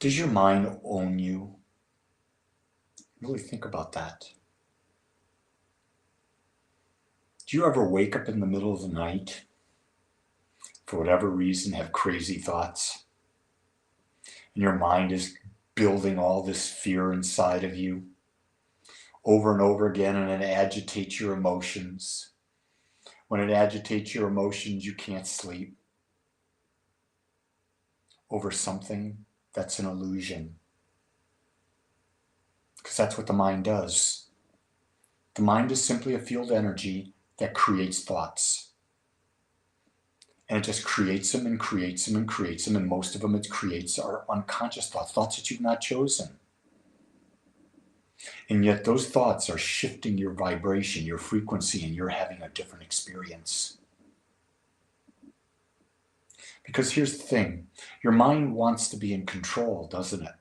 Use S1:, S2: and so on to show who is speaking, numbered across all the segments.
S1: Does your mind own you? Really think about that. Do you ever wake up in the middle of the night, for whatever reason, have crazy thoughts? And your mind is building all this fear inside of you over and over again, and it agitates your emotions. When it agitates your emotions, you can't sleep over something that's an illusion. Because that's what the mind does. The mind is simply a field energy that creates thoughts. And it just creates them and creates them and creates them. And most of them it creates are unconscious thoughts, thoughts that you've not chosen. And yet those thoughts are shifting your vibration, your frequency, and you're having a different experience. Because here's the thing, your mind wants to be in control, doesn't it?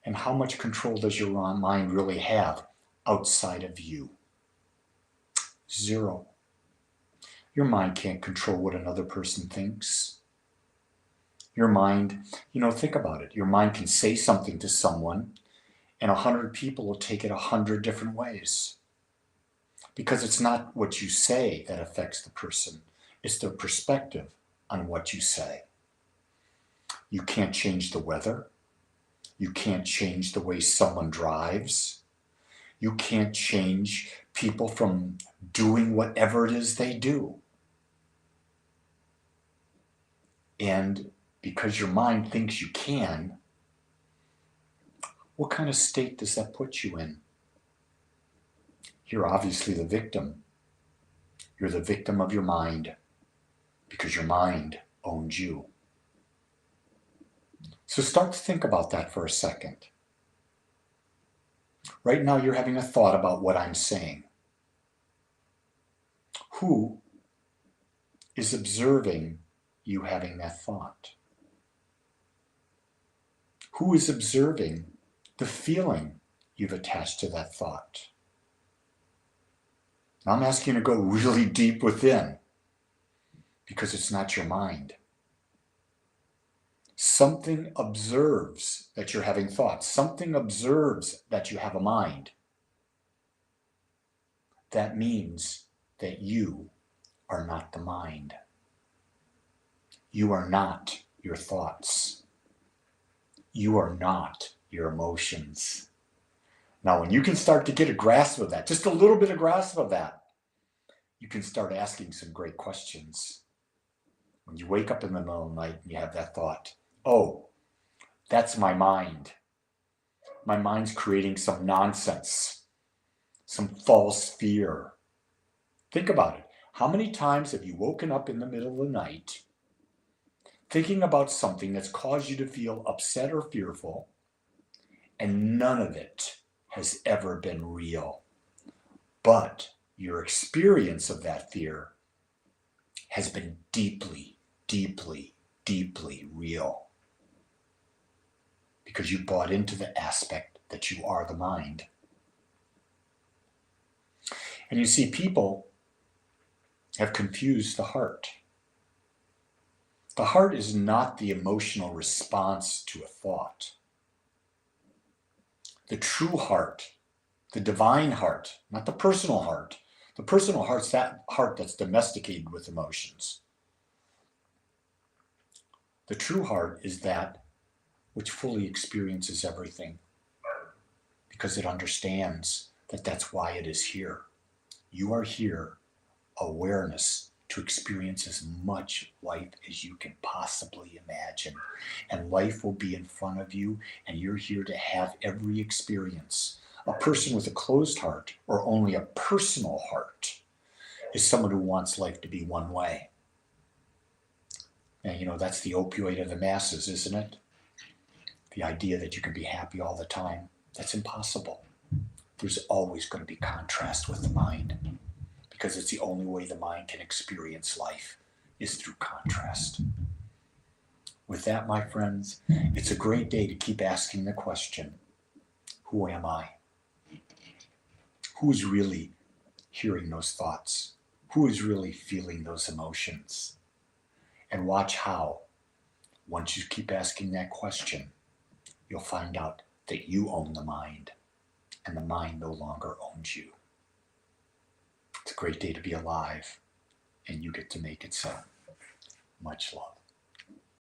S1: And how much control does your mind really have outside of you? Zero. Your mind can't control what another person thinks. Your mind, think about it. Your mind can say something to someone and 100 people will take it 100 different ways. Because it's not what you say that affects the person. It's their perspective on what you say. You can't change the weather. You can't change the way someone drives. You can't change people from doing whatever it is they do. And because your mind thinks you can, what kind of state does that put you in? You're obviously the victim. You're the victim of your mind because your mind owns you. So start to think about that for a second. Right now you're having a thought about what I'm saying. Who is observing you having that thought? Who is observing the feeling you've attached to that thought? Now I'm asking you to go really deep within because it's not your mind. Something observes that you're having thoughts. Something observes that you have a mind. That means that you are not the mind. You are not your thoughts. You are not your emotions. Now, when you can start to get a grasp of that, just a little bit of grasp of that, you can start asking some great questions. When you wake up in the middle of the night and you have that thought, oh, that's my mind. My mind's creating some nonsense, some false fear. Think about it. How many times have you woken up in the middle of the night thinking about something that's caused you to feel upset or fearful, and none of it has ever been real? But your experience of that fear has been deeply, deeply, deeply real. Because you bought into the aspect that you are the mind. And you see, people have confused the heart. The heart is not the emotional response to a thought. The true heart, the divine heart, not the personal heart. The personal heart's that heart that's domesticated with emotions. The true heart is that which fully experiences everything because it understands that that's why it is here. You are here, awareness, to experience as much life as you can possibly imagine. And life will be in front of you, and you're here to have every experience. A person with a closed heart, or only a personal heart, is someone who wants life to be one way. And that's the opioid of the masses, isn't it? The idea that you can be happy all the time. That's impossible. There's always going to be contrast with the mind, because it's the only way the mind can experience life is through contrast. With that, my friends, it's a great day to keep asking the question, who am I? Who's really hearing those thoughts? Who is really feeling those emotions? And watch how Once you keep asking that question, you'll find out that you own the mind, and the mind no longer owns you. It's a great day to be alive, and you get to make it so. Much love.